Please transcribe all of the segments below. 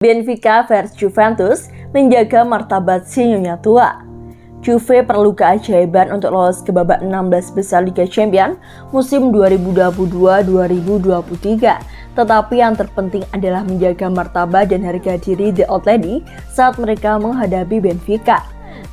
Benfica vs Juventus menjaga martabat si nyonya tua. Juve perlu keajaiban untuk lolos ke babak 16 besar Liga Champions musim 2022-2023. Tetapi yang terpenting adalah menjaga martabat dan harga diri The Old Lady saat mereka menghadapi Benfica.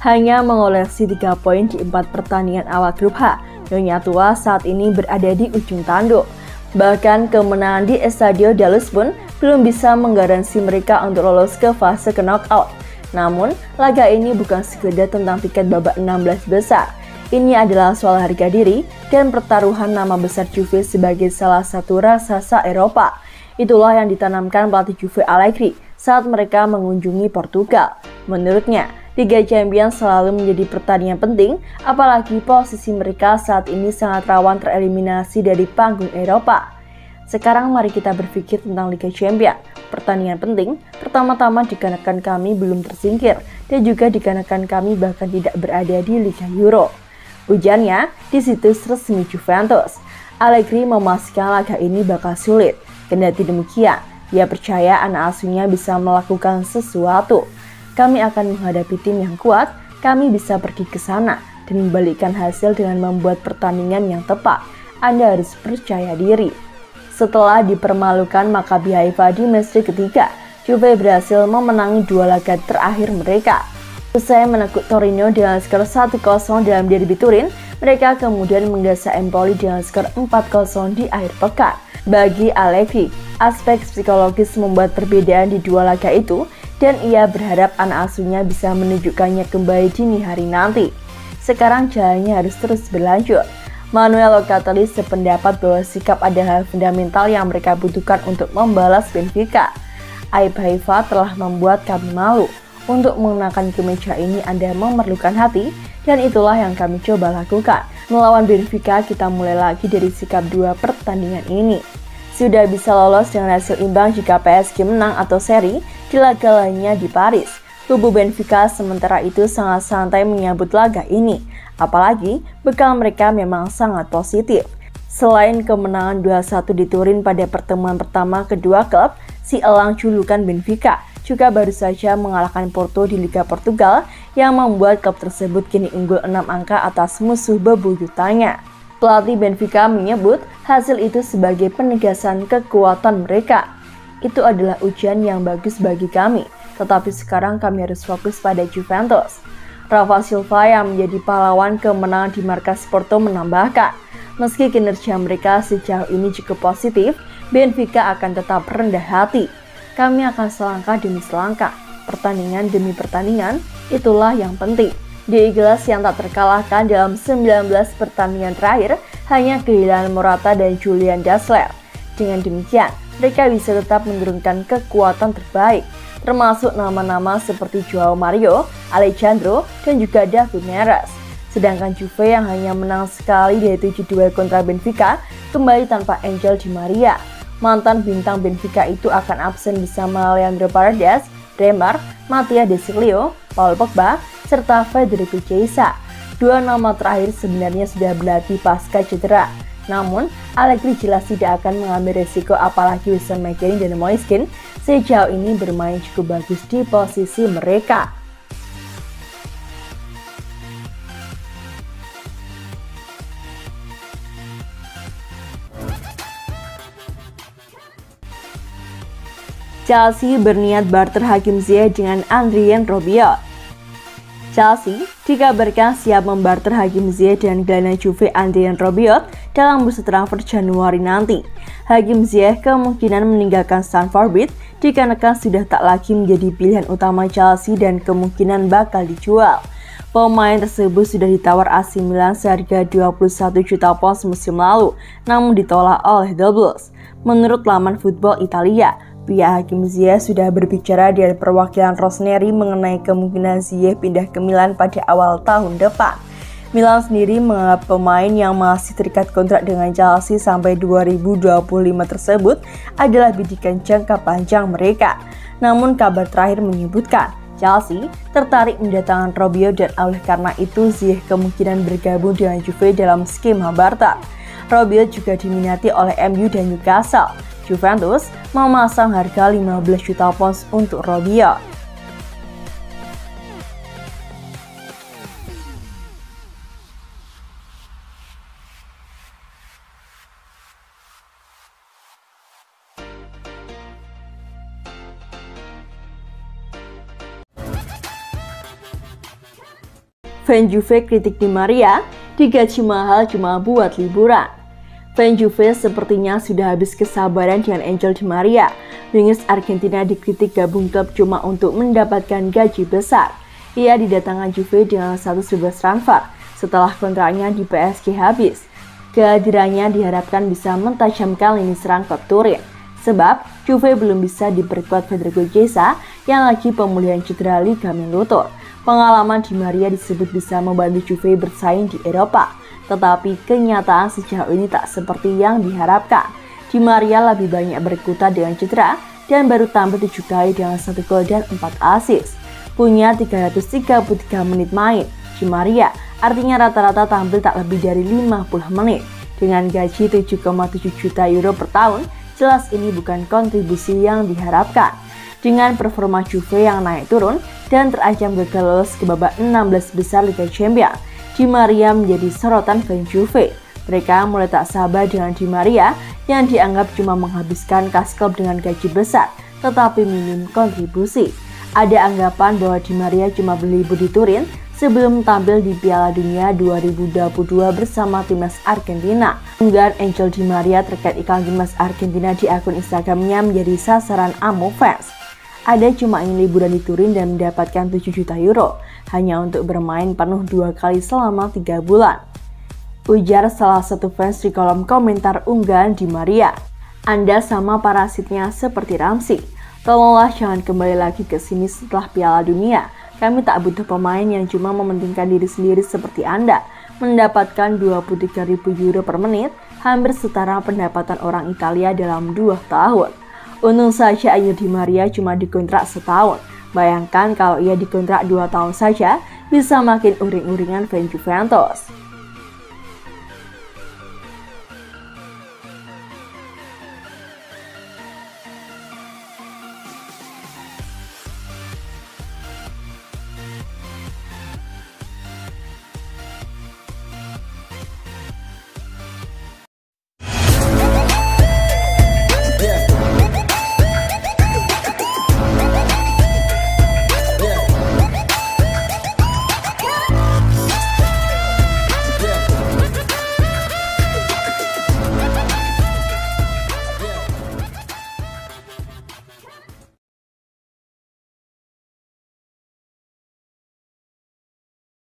Hanya mengoleksi 3 poin di 4 pertandingan awal grup H, nyonya tua saat ini berada di ujung tanduk. Bahkan kemenangan di Estadio da Luz pun belum bisa menggaransi mereka untuk lolos ke fase knockout. Namun, laga ini bukan sekedar tentang tiket babak 16 besar. Ini adalah soal harga diri dan pertaruhan nama besar Juve sebagai salah satu raksasa Eropa. Itulah yang ditanamkan pelatih Juve Allegri saat mereka mengunjungi Portugal. Menurutnya, Liga Champions selalu menjadi pertandingan penting, apalagi posisi mereka saat ini sangat rawan tereliminasi dari panggung Eropa. Sekarang mari kita berpikir tentang Liga Champions. Pertandingan penting, pertama-tama dikarenakan kami belum tersingkir dan juga dikarenakan kami bahkan tidak berada di Liga Euro. Ujarnya di situs resmi Juventus. Allegri memastikan laga ini bakal sulit. Kendati demikian, dia percaya anak asuhnya bisa melakukan sesuatu. Kami akan menghadapi tim yang kuat, kami bisa pergi ke sana dan membalikkan hasil dengan membuat pertandingan yang tepat. Anda harus percaya diri. Setelah dipermalukan Maccabi Haifa di match ketiga, Juve berhasil memenangi 2 laga terakhir mereka. Usai menekuk Torino dengan skor 1-0 dalam derby Turin, mereka kemudian menggasak Empoli dengan skor 4-0 di akhir pekan. Bagi Allegri, aspek psikologis membuat perbedaan di 2 laga itu, dan ia berharap anak asuhnya bisa menunjukkannya kembali dini hari nanti. Sekarang jalannya harus terus berlanjut. Manuel Locatelli sependapat bahwa sikap adalah fundamental yang mereka butuhkan untuk membalas Benfica. Aib Haifa telah membuat kami malu. Untuk mengenakan kemeja ini Anda memerlukan hati, dan itulah yang kami coba lakukan. Melawan Benfica kita mulai lagi dari sikap 2 pertandingan ini. Sudah bisa lolos dengan hasil imbang jika PSG menang atau seri di laga lainnya di Paris. Kubu Benfica sementara itu sangat santai menyambut laga ini. Apalagi bekal mereka memang sangat positif. Selain kemenangan 2-1 di Turin pada pertemuan pertama kedua klub, si elang julukan Benfica juga baru saja mengalahkan Porto di Liga Portugal yang membuat klub tersebut kini unggul 6 angka atas musuh bebuyutannya. Pelatih Benfica menyebut hasil itu sebagai penegasan kekuatan mereka. Itu adalah ujian yang bagus bagi kami, tetapi sekarang kami harus fokus pada Juventus. Rafa Silva yang menjadi pahlawan kemenangan di markas Porto menambahkan, meski kinerja mereka sejauh ini cukup positif, Benfica akan tetap rendah hati. Kami akan selangkah demi selangkah, pertandingan demi pertandingan, itulah yang penting. Di Eagles yang tak terkalahkan dalam 19 pertandingan terakhir, hanya kehilangan Morata dan Julian Draxler. Dengan demikian, mereka bisa tetap menurunkan kekuatan terbaik, termasuk nama-nama seperti Joao Mario, Alejandro, dan juga David Neres. Sedangkan Juve yang hanya menang sekali yaitu 7 duel kontra Benfica, kembali tanpa Angel Di Maria. Mantan bintang Benfica itu akan absen bersama Leandro Paredes, Bremer, Mattia De Sciglio, Paul Pogba, serta Federico Chiesa. 2 nama terakhir sebenarnya sudah berlatih pasca cedera. Namun, Allegri jelas tidak akan mengambil resiko apalagi Wissam McKennie dan Moiskin sejauh ini bermain cukup bagus di posisi mereka. Chelsea berniat barter Hakim Ziyech dengan Adrien Rabiot. Chelsea dikabarkan siap membarter Hakim Ziyech dan gelandang Juve Adrien Rabiot dalam bursa transfer Januari nanti. Hakim Ziyech kemungkinan meninggalkan Stamford Bridge dikarenakan sudah tak lagi menjadi pilihan utama Chelsea dan kemungkinan bakal dijual. Pemain tersebut sudah ditawar AC Milan seharga 21 juta pound musim lalu, namun ditolak oleh The Blues. Menurut laman Football Italia, pihak Hakim Ziyech sudah berbicara dengan perwakilan Rossoneri mengenai kemungkinan Ziyech pindah ke Milan pada awal tahun depan. Milan sendiri menganggap pemain yang masih terikat kontrak dengan Chelsea sampai 2025 tersebut adalah bidikan jangka panjang mereka. Namun kabar terakhir menyebutkan Chelsea tertarik mendatangkan Rabiot dan oleh karena itu Ziyech kemungkinan bergabung dengan Juve dalam skema barter. Rabiot juga diminati oleh MU dan Newcastle. Juventus memasang harga 15 juta pounds untuk Rabiot. Fan Juve kritik Di Maria, digaji mahal cuma buat liburan. Fan Juve sepertinya sudah habis kesabaran dengan Angel Di Maria. Wingers Argentina dikritik gabung klub cuma untuk mendapatkan gaji besar. Ia didatangkan Juve dengan status bebas transfer setelah kontraknya di PSG habis. Kehadirannya diharapkan bisa mentajamkan lini serang klub Turin. Sebab Juve belum bisa diperkuat Federico Chiesa yang lagi pemulihan cedera ligamen lutut. Pengalaman Di Maria disebut bisa membantu Juve bersaing di Eropa, tetapi kenyataan sejauh ini tak seperti yang diharapkan. Di Maria lebih banyak berkutat dengan cedera dan baru tampil 7 kali dengan 1 gol dan 4 assist. Punya 333 menit main, Di Maria artinya rata-rata tampil tak lebih dari 50 menit. Dengan gaji 7,7 juta euro per tahun, jelas ini bukan kontribusi yang diharapkan. Dengan performa Juve yang naik turun dan terancam gagal lolos ke babak 16 besar Liga Champions, Di Maria menjadi sorotan fan Juve. Mereka mulai tak sabar dengan Di Maria yang dianggap cuma menghabiskan kas klub dengan gaji besar tetapi minim kontribusi. Ada anggapan bahwa Di Maria cuma berlibur di Turin sebelum tampil di Piala Dunia 2022 bersama timnas Argentina. Unggahan Angel Di Maria terkait iklan timnas Argentina di akun Instagramnya menjadi sasaran amuk fans. Ada cuma ingin liburan di Turin dan mendapatkan 7 juta euro hanya untuk bermain penuh 2 kali selama 3 bulan. Ujar salah satu fans di kolom komentar unggahan Di Maria. Anda sama parasitnya seperti Ramsey. Tolonglah jangan kembali lagi ke sini setelah Piala Dunia. Kami tak butuh pemain yang cuma mementingkan diri sendiri seperti Anda. Mendapatkan 23.000 euro per menit, hampir setara pendapatan orang Italia dalam 2 tahun. Untung saja Angel Di Maria cuma dikontrak setahun. Bayangkan kalau ia dikontrak 2 tahun saja, bisa makin uring-uringan fan Juventus.